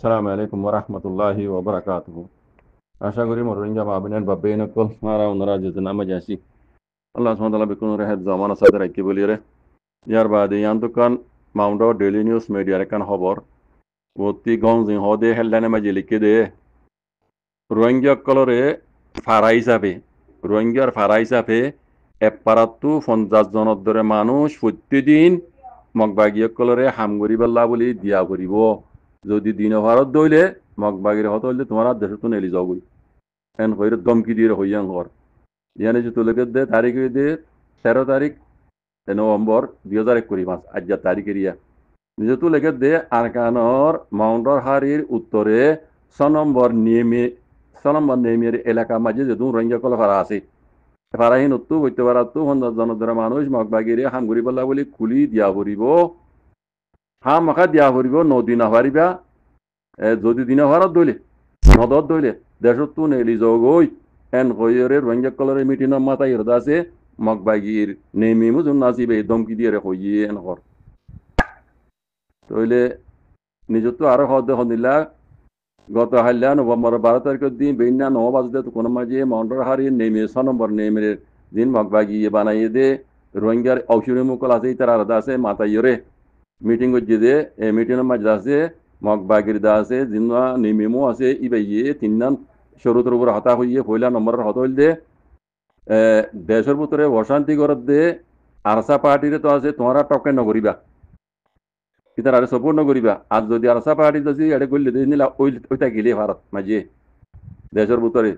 Assalamu alaikum warahmatullahi wabarakatuh. আশা করি মনোরঞ্জন আবিনের বাবে নকল মারা ওনারা যেতে নামে যাচ্ছি আল্লাহ সুবহানাহু বিকুন রেহাত জামানা সাথে রাখি বলি রে ইয়ার বাদে ইয়ান দোকান মাউন্ট ডেইলি নিউজ মিডিয়ার একান খবর অতি গঞ্জি হদে হেডলাইনে মাঝে লিখে দে রোহিঙ্গা কলরে ফারা হিসাবে এপারাতু 50 জনের ধরে মানুষ প্রতিদিন মগবাগিয়া কলরে হামগরি পাল্লা বলি দিয়া করিব যদি দিন ভারত দইলে মগবাগির হত হইলে তোমার দেশতো নেলি যাবই এন হইরে দমকি দিয়ে হইয়াং হর ইয়ানে যে তুলেকে দে তারিখ দে 13 তারিখ নভেম্বর 2021 আজ যা তারিখের ইয়া যেহেতু লেখে দে আরকানর মাউন্টর হারির উত্তরে 6 নম্বর নিয়মের এলাকা মাঝে যেহেতু রোহিঙ্গা কল ফারা আছে ফারাহীন উত্তু হইতে পারাতো 50 জনের মানুষ মগবাগিরে হামগুড়ি পাল্লা বলি খুলি দিয়া পড়িব হাম মাখা দিয়া পড়িব নদী না পারিবা যদি দিন ভারত দইলে নদত দইলে দেশতো নেলি জগই এন কইরে রোহিঙ্গা কলরে মিটিন মাথায় হরদা আছে মগবাগির নেমি মুজুন নাসিবে দমকি দিয়ে কইয়ে এন হর তইলে নিজতো আরো হদ হনিলা গত হাল্লা নভেম্বর 12 তারিখের দিন বেইনা 9 বাজতে তো কোনো মাঝে মাউন্টর হারি নেমে 6 নম্বর নেমের দিন মগবাগি বানাইয়ে দে রোহিঙ্গার ঔষধি মুকল আছে তারা আলাদা আছে মাতাইরে মিটিং করছে দে মিটিংয়ের মাঝে আছে মগবাগির দা আছে জিনা নেমেমো আছে ইবাইয়ে তিননান শরুতের উপর হতা হইয়ে পয়লা নম্বরের হত হইল দে দেশের ভিতরে অশান্তি করত দে আরসা পার্টিরে তো আছে তোমরা টকে নগরিবা ইতার আরে সপোর্ট নগরিবা আর যদি আরসা পার্টি যদি এড়ে করলে নিলা ওইটা গেলে ভারত মাঝে দেশের ভিতরে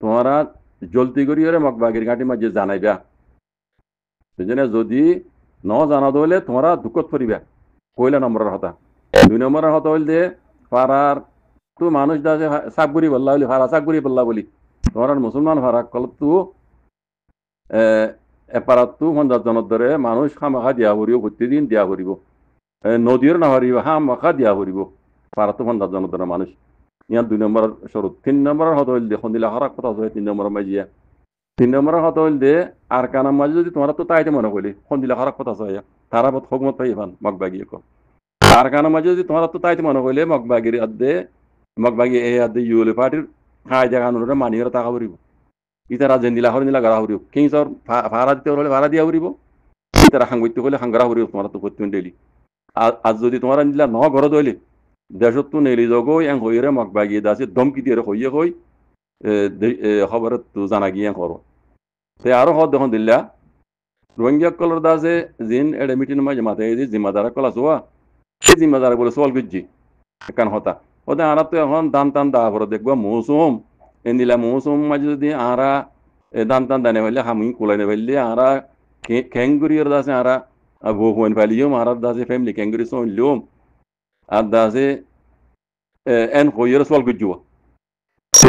তোমরা জলদি করিয়ে মগবাগির ঘাটি মাঝে জানাইবা সেজন্য যদি ন জানা দইলে তোমরা দুঃখত পড়িবা পয়লা নম্বরের হতা 2 নম্বরের হতা হইল দে ফারার তো মানুষ দা যে সাকগুড়ি বললা বলি ফারা সাকগুড়ি বললা বলি তোমার মুসলমান ফারা কল তো এপারাতো 50 জনের ধরে মানুষ খামাখা দিয়া করিব প্রতিদিন দিয়া করিব নদীর না হারিব হামাখা দিয়া করিব পারাতো 50 জনের ধরে মানুষ ইয়ার 2 নম্বরের শরৎ 3 নম্বরের হত হইল দেখুন দিলা হরাক কথা হয় 3 নম্বরের মাঝিয়া 3 নম্বরের হত হইল দে আর কানার মাঝে যদি তোমার তো তাইতে মনে করি কোন দিলা হরাক কথা হয় তারা বত হকমত পাই ভান মগবাগিয়ে কো আর কানার মাঝে যদি তোমার তো তাইতে মনে কইলে মগবাগির আদে মগবাগি এই আদে ইউলে পার্টির খাই জায়গা নুরে মানিয়ে টাকা করিব ইতারা জেন্দিলা হর নিলা গাড়া হরিব কিংসর ভাড়া দিতে হলে ভাড়া দিয়া হরিব ইতারা হাঙ্গইতে হলে হাঙ্গারা হরিব তোমার তো করতে ডেলি আজ যদি তোমার নিলা ন ঘর দইলে দেশতো নেলি জগই এং হইরে মগবাগিয়ে দাসে দমকি দিয়ে হইয়ে হই খবর তো জানা গিয়ে করো সে আরো হদ দেখুন দিল্লা রোহিঙ্গা কলর দাসে জিন এডে মিটিং মাঝে মাথায় এই জিম্মাদার কলা সোয়া সেই জিম্মাদার বলে সোয়াল গুজ্জি একান হতা ওদের আরা তো এখন দান টান দা ভরে দেখবো মৌসুম এনিলা মৌসুম মাঝে যদি আরা দান টান দানে ফেললে হামি কুলাইনে ফেললে আরা খেঙ্গুরির দাসে আরা বহুন ফেলিও আরার দাসে ফ্যামিলি খেঙ্গুরি সোনলিও আর দাসে এন হইয়ের সোয়াল গুজ্জুয়া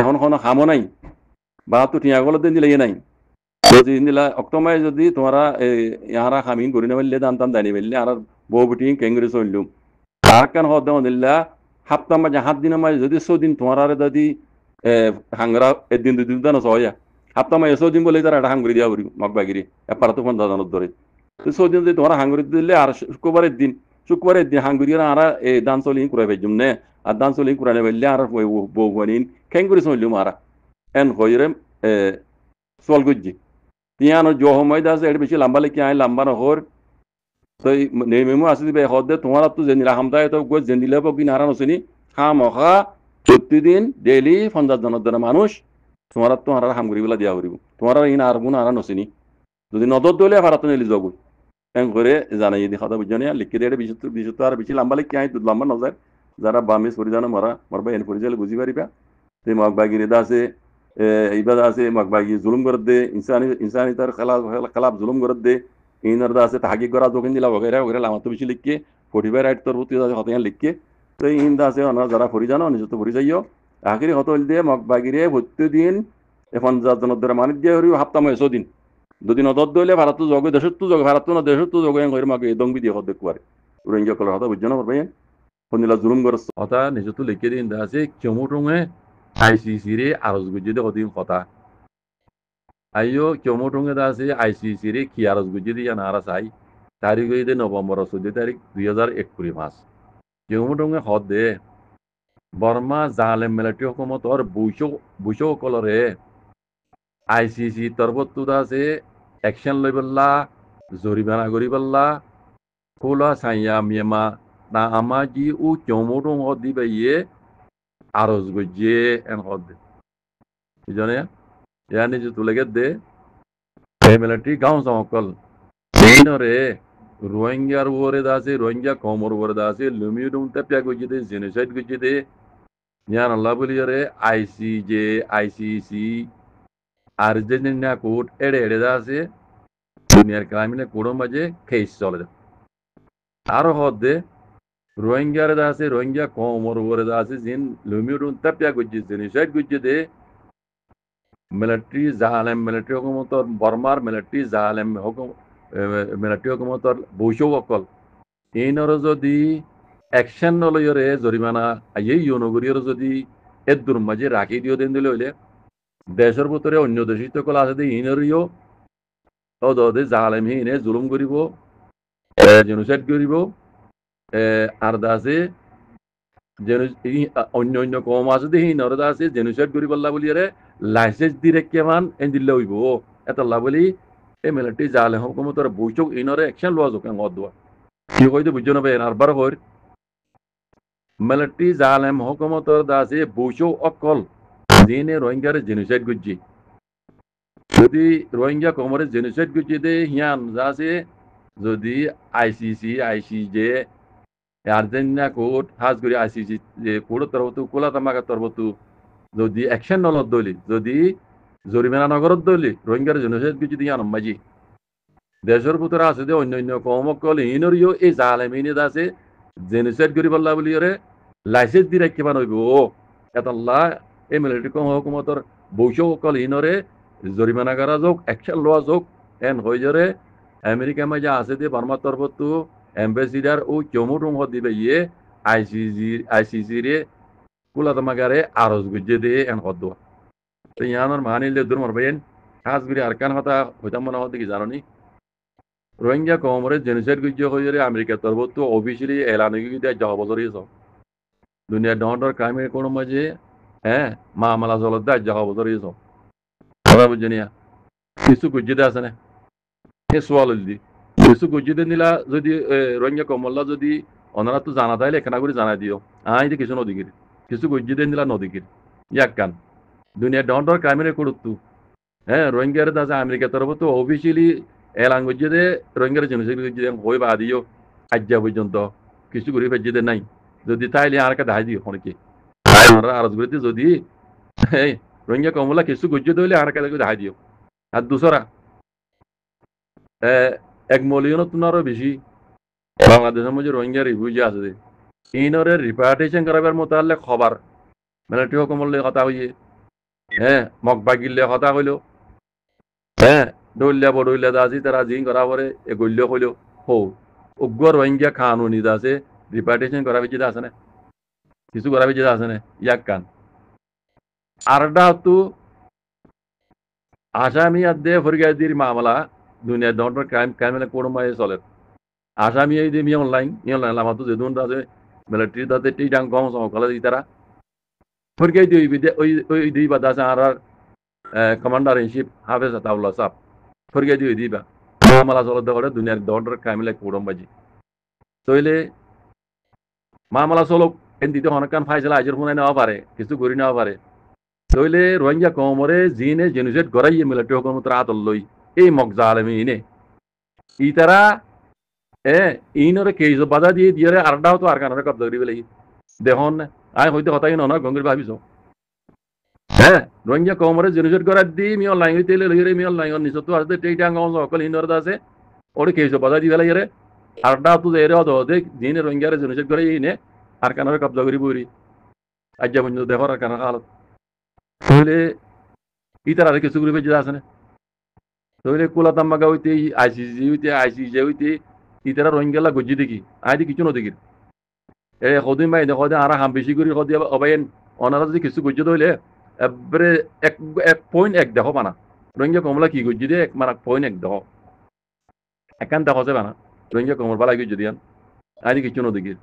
এখন কোনো খামো নাই বা তো টিয়া গলত দিন দিলে নাই যদি দিলা অক্টোমায় যদি তোমরা ইয়ারা খামিন করি না ফেললে দান টান দানি ফেললে আর বউ বিটি খেঙ্গুরি সোনলিও আর কেন হদ দিল্লা হাপ্তাহ মাঝে 7 দিনের মাঝে যদি 100 দিন তোমার যদি হাঙ্গরা একদিন 2 দিন দানো সহয়া হাপ্তাহ মাঝে 100 দিন বলে তারা একটা হাঙ্গুরি দিয়া করি মগবাগিরি এপারা তো 50 জনের ধরে 100 দিন যদি তোমার হাঙ্গুরি দিলে আর শুক্রবারের দিন হাঙ্গুরি আর এই দান চলি কুড়াই ফেলছুম নে আর দান চলি কুড়াই ফেললে আর বউ বানিন খেঙ্গুরি চলিম আর এন হইরে চল গুজি তিয়ানো জ সময় আছে এটা বেশি লম্বা লেখি আই লম্বা নহর তো নেমেমো আছে দিবে হদে তোমার তো জেনিলা হামদায় তো গো জেনিলে বকি নারা নসিনি খামখা প্রতিদিন ডেইলি 50 জনের দ্বারা মানুষ তোমার তো আর হামগুড়িগুলা দিয়া করিব তোমার ইন আর গুণ আর নসিনি যদি নদর দলে ভারত নেলি যাব এম করে জানাই দি কথা বুঝনি লিখে দিয়ে বিশুদ্ধ আর বেশি লম্বা লিখি আই লম্বা নজার যারা বামিস পরিজানো মরবা এন পরিজালে বুঝি পারিবা তে মগবাগিরি দা আছে এইবার আছে মগবাগি জুলুম করে দে ইনসানি তার খেলাফ জুলুম করে দে ইনার দা আছে তাহাকি করা দোকান দিলা বগেরা বগেরা লামাত বেশি লিখকে 45 রাইট তোর প্রতি হতে লিখকে তো ইন দা আছে ওনারা যারা ফরি জানো নিজে তো ফরি যাইও আখিরি হত হইল দিয়ে মগবাগিরে প্রতিদিন 50 জনের দ্বারা মানিক দিয়ে হরিও হাপ্তাহ 100 দিন দুদিন অদর দইলে ভারত জগে দেশত তো জগে ভারত না দেশত তো জগে হইরে মাকে দংবি দিয়ে হদ দেখবারে রোহিঙ্গা কলার হতা বুঝছো না ভাই হনিলা জুলুম করছ হতা নিজে তো লিখে দিন দা আছে কেমুটুঙে আইসিসি রে আরজ গুজিদে হদিম কথা আইও কেমুটুঙে দা আছে আইসিসি রে কি আরজ গুজিদে জানা আর চাই তারিখ হইতে নভেম্বর 14 তারিখ 2021 কেমুটুঙে হদ দে বর্মা জালেম মিলিটারি হুকুমতর বুইশো কলরে আইসিসি তরবতুদ আছে অ্যাকশন লইবল্লা জরিমানা করিবল্লা কোলা সাইয়া মিয়ামা না আমাজি ও চমুরুম হদ দিবে ইয়ে আরজ গজ্জে এন হদ বুঝনে ইয়ানি যে তুলে দে মিলিটারি গাঁও সমকল এইনরে রোহিঙ্গার ওরে দাসে রোহিঙ্গা কমর ওরে দাসে লুমিউডুম তেপিয়া গজ্জে দে জেনোসাইড গজ্জে দে ইয়ান আল্লাহ বলিয়রে আইসিজে আইসিসি আর্জেন্টিনা কোর্ট এড়ে এড়ে আছে দুনিয়ার ক্রাইমিনাল কোর্টের মাঝে কেস চলে আরো হদে রোহিঙ্গার আছে রোহিঙ্গা কমর ওরে আছে জিন লুমিউডুম তেপিয়া গজ্জে জেনোসাইড গজ্জে দে মিলিটারি জালেম মিলিটারি হুকুমতর বর্মার মিলিটারি জালেম হুকুম মিলিটারি হুকুমতর বৈশৌ অকল এইনর যদি অ্যাকশন নলয়রে জরিমানা এই ইউনগরীর যদি এদুর মাঝে রাখি দিও দেন দিলে হইলে দেশের ভিতরে অন্য দেশিত কল আছে ইনরিও ওদে জালেম হিনে জুলুম করিব জেনোসাইড করিব আর দাসে অন্য অন্য কম আছে দেখি নরদা আছে জেনোসাইড করি বললা বলি আরে লাইসেন্স দিয়ে কেমান এন দিলে হইব এত বলি এই মিলিটারি জালে হুকুমতর বৈঠক ইনরে অ্যাকশন লওয়া যোগ দোয়া কি কইতে বুঝছো না ভাই আরবার হর মিলিটারি জালেম হুকুমতর দাসে বৈঠক অকল দিনে রোহিঙ্গারে জেনোসাইড করছি যদি রোহিঙ্গা কমরে জেনোসাইড করছি দে হিয়ান যাছে যদি আইসিজে আর্জেন্টিনা কোর্ট হাজ করে আইসিসি যে কোর্টের তরফতু কোলা তামাকা তরফতু যদি অ্যাকশন নলত দলি যদি জরিমানা নগরত দলি রোহিঙ্গার জেনোসাইড কিছু দিয়ে আনম মাঝি দেশের ভিতরে আছে যে অন্য অন্য কমকল ইনরিও এই জালেমিনে আছে জেনোসাইড করি বললা বলি রে লাইসেন্স দিয়ে রাখতে পারব ও এতল্লা এই মিলিটারি কম হুকুমতর বৈশকল ইনরে জরিমানা করা যোগ অ্যাকশন লওয়া যোগ এন হয়ে জরে আমেরিকা মাঝে আছে যে বার্মার তরফতু এম্বাসিডার ও চমুটুম হদ দিবে ইয়ে আইসিসি রে কুলা তামাগারে আরজ গুজে দিয়ে এন হদ দোয়া তো ইয়ানোর মানিলে দূর মারবেন খাস করে আরকান কথা হইতাম মনে হতে কি জানি রোহিঙ্গা কমরে জেনোসাইড গুজে হয়ে আমেরিকা তরফতু অফিসিয়ালি এলান দিয়ে যাওয়া বছর দুনিয়া ডর ক্রাইমের কোনো মাঝে হ্যাঁ মামলা চলত দেয় যাওয়া বছর কথা বুঝছে নিয়া কিছু গুজিতে আছে না সে সোয়াল দি কিছু গুজিতে নিলা যদি রোহিঙ্গা কমল্লা যদি ওনারা তো জানা তাইলে এখানে করে জানাই দিও আই কিছু নদীগির কিছু গুজিতে নিলা নদীগির ইয়াক কান দুনিয়া ডর ক্রাইমের করতু হ্যাঁ রোহিঙ্গার দাসে আমেরিকা তরফ তো অফিসিয়ালি এলান গুজিতে রোহিঙ্গার জেনোসাইড গুজিতে হই বা দিও আজ্ঞা পর্যন্ত কিছু করে ফেজিতে নাই যদি তাইলে আর একটা দায় দিও অনেকে আরজ করতে যদি রোহিঙ্গা কমলা কিছু গুজিতে হইলে আর একটা দায় দিও আর দুসরা 1 মিলিয়ন আরো বেশি বাংলাদেশের মধ্যে রোহিঙ্গা রিফিউজি আছে ইনরে রিপার্টেশন করাবার মতো হলে খবর মিলিটারি হুকুমলে কথা হইয়ে হ্যাঁ মগবাগিলে কথা হইল হ্যাঁ দৌলিয়া বড়ইলা দাসি তারা জিং করা পরে এ গল্য হইল হো উগ্র রোহিঙ্গা কানুনি আছে রিপার্টেশন করা বেঁচে আছে না কিছু করা বেঁচে আছে না ইয়াক কান আরটা তো আসামি আদে ফরগাদির মামলা দুনিয়া ডর ক্রাইমিনাল কোর্ট মাঝে চলে আসামি এই যে অনলাইন আমার তো যেদুন আছে মিলিটারি তাতে টিটাং কম সকলে তারা ফরগাই দিয়ে ওই দুই বাদ আছে আর কমান্ডার ইন চিফ হাফেজ আতাউল্লাহ সাহ ফরগাই দিয়ে দিবা মামলা চলতে করে দুনিয়ার ডর ক্রাইমিনাল কোর্ট মাঝে তইলে মামলা চলক এন দিতে অনেকক্ষণ ফাইসলা আজের ফোনে নেওয়া পারে কিছু করি নেওয়া পারে তইলে রোহিঙ্গা কমরে জিনে জেনোসাইড গড়াইয়ে মিলিটারি হুকুমত আতল লই এই মগজা আলমী ইনে ই তারা ইনরে কেইজ বাধা দিয়ে দিয়ে আরডাও তো আর কানরে কব্জা করি বেলাই দেখুন আই হইতে কথাই না গঙ্গির ভাবিছ হ্যাঁ রোহিঙ্গা কমরে জেনোসাইড গড়াই দি মি অনলাইন হইতে লইরে মি অনলাইন নিছ তো আছে টেইটাং গম সকল ইনরে আছে ওরে কেইজ বাধা দি বেলাই রে আরডাও তো এরে অদ দেখ জিনে রোহিঙ্গারে জেনোসাইড গড়াই ইনে আর কানরে কব্জা করি বইরি আজ্জা বন্ধু দেখর আর কানরে হালত তাহলে ইতার আর কিছু গ্রুপে যেটা আছে না তাহলে কোলাতাম্মাগা হইতে আইসিজে হইতে ইতারা রোহিঙ্গালা গজ্জি দেখি আইদি কিছু নদীকির সদিন মাই সদিন আর হাম বেশি করে সদি অবাইন অনারা যদি কিছু গজ্জি ধরলে এবারে 1.1 দেখো পানা রোহিঙ্গা কমলা কি গজ্জি দিয়ে মানে 1.1 দেখো একান দেখো যে বানা রোহিঙ্গা কমল বালাই গজ্জি দিয়ান আইদি কিছু নদীকির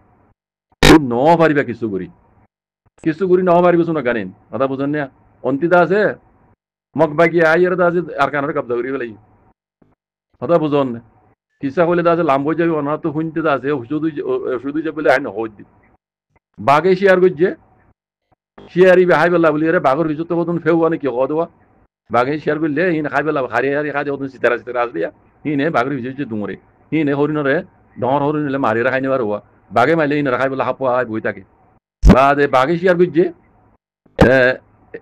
ন পারিবা কিছু করি কিছু করি না পারিব শুনো গানিন কথা বুঝেন না অন্তিদা আছে মগ বাকি আইয়ের দা আছে আর কানের কবজা করি ফেলাই কথা বুঝন না কিসা হলে দা আছে লাম্ব যাবে অনা তো শুনতে দা আছে শুধু শুধু যে বলে আইন হই দি বাগে শেয়ার করছে শেয়ারি হাই বেলা বলি রে বাগর ভিতর তো কতন ফেউ অনেক কি কদবা বাগে শেয়ার করলে হিন খাই বেলা হারি হারি খাই কতন সিতারা সিতারা আসলে হিনে বাগর ভিতর দুমরে হিনে হরিণরে ডর হরিণলে মারি রাখাই নেবার হওয়া বাগে মাইলে হিন রাখাই বেলা হাপা বই থাকে বা বাগে শেয়ার করছে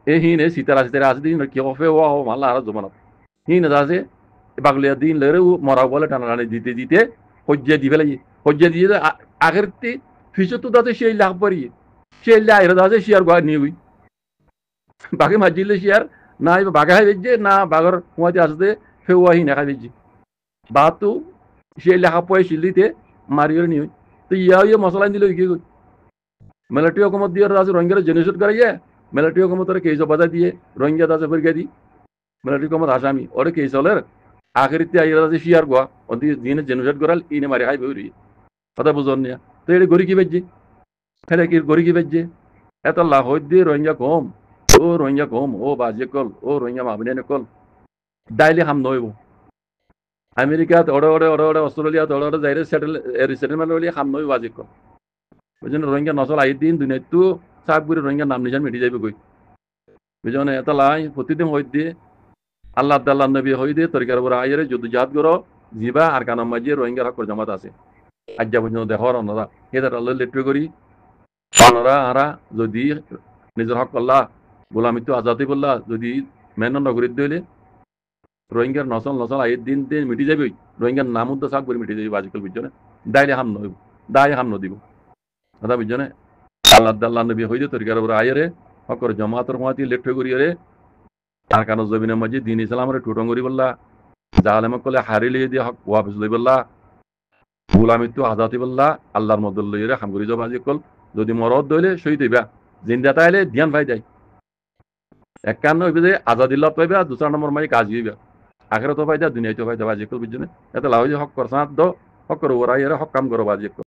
এ হিনে সিতারা সিতারা আসলে হিন কি ফেউ মাল্লা আর জমানত হিনে আছে বাগলিয়া দিন লেরে মরা বলে টানাটানি দিতে দিতে হজ্জা দি ফেলাই হজ্জা দিয়ে আগের ফিসে তো দাতে সেই লাভ পারি সেই লাইরে দাতে শেয়ার গা নিয়ে গই বাকি মাজিলে শেয়ার না বাঘা খাই বেজছে না বাঘর কুয়াতে আসতে ফেউয়াহি না খাই বেজছে বা তো সেই লেখা পয় শিলিতে মারিয়ে নিয়ে তো ইয়া মশলা দিল কি মিলিটারি হুকুমত দিয়ে আছে রোহিঙ্গারা জেনোসাইড করাইয়া মিলিটারি হুকুমতের কেস বাধা দিয়ে রোহিঙ্গা দাসে ফেরকে দি মিলিটারি হুকুমত আসামি ওরে কেস হলের আখেরিতে আইরা আছে শিয়ার গোয়া ওদি দিনে জেনোসাইড করাল ইনে মারি খাই বইরি কথা বুঝন না তো এটা গরি কি বেজছে ফেলে কি গরি কি বেজছে এত লাভ দিয়ে রোহিঙ্গা কম ও রোহিঙ্গা কম ও বাজে কল ও রোহিঙ্গা মাবিনে কল ডাইলে হাম নইব আমেরিকাত ওড়ে অস্ট্রেলিয়াত ওড়ে যাইরে সেটেলমেন্ট হলে হাম নই বাজে কল বুঝলেন রোহিঙ্গা নচল আই দিন দুনিয়াতো চাপ করে রোহিঙ্গা নাম নিজান মিটি যাবে গই বুঝলেন এত লাই প্রতিদিন হই দিয়ে আল্লাহ আল্লাহ নবী হই দিয়ে তরিকার উপর আইরে যুদ্ধ জাত করো জিবা আর কানাম মাঝে রোহিঙ্গা হক জমাত আছে আজ্ঞা পর্যন্ত দেখর অন্যরা হেদার আল্লাহ লেট্রে করি অন্যরা আরা যদি নিজের হক করলা গোলামিত্ব আজাদি বললা যদি মেন নগরীর দইলে রোহিঙ্গার নসল আইয়ের দিন দিন মিটি যাবে রোহিঙ্গার নাম উদ্দ সাক করে মিটি যাবে আজকাল বুঝছো না দাইলে হাম নইব দায় হাম নদিব কথা বুঝছো না আল্লাহ আল্লাহ নবী হইতে তরিকার উপর আইরে হকর জমাতর মাতি লেট্রে করি রে আর কানো জমিনের মাঝে দিন ইসলামের টুটং করি বললা জাহালেমক কলে হারি লিয়ে দিয়ে হক ওয়াফিস লই বললা গোলামিত্ব আজাদি বললা আল্লাহর মদল লইরে হাম করি যাবা কল যদি মরদ দইলে সই দিবা জিন্দা তাইলে ধ্যান পাই যায় একান্ন হইবে যে আজাদিল্লাহ পাইবা দুসরা নম্বর মাঝে কাজ হইবা আখেরাতও পাইদা দুনিয়াতেও পাইদা বাজি কল বুঝছো না এত লাভ হক করসাত দো হক করো ওরা হক কাম করো বাজি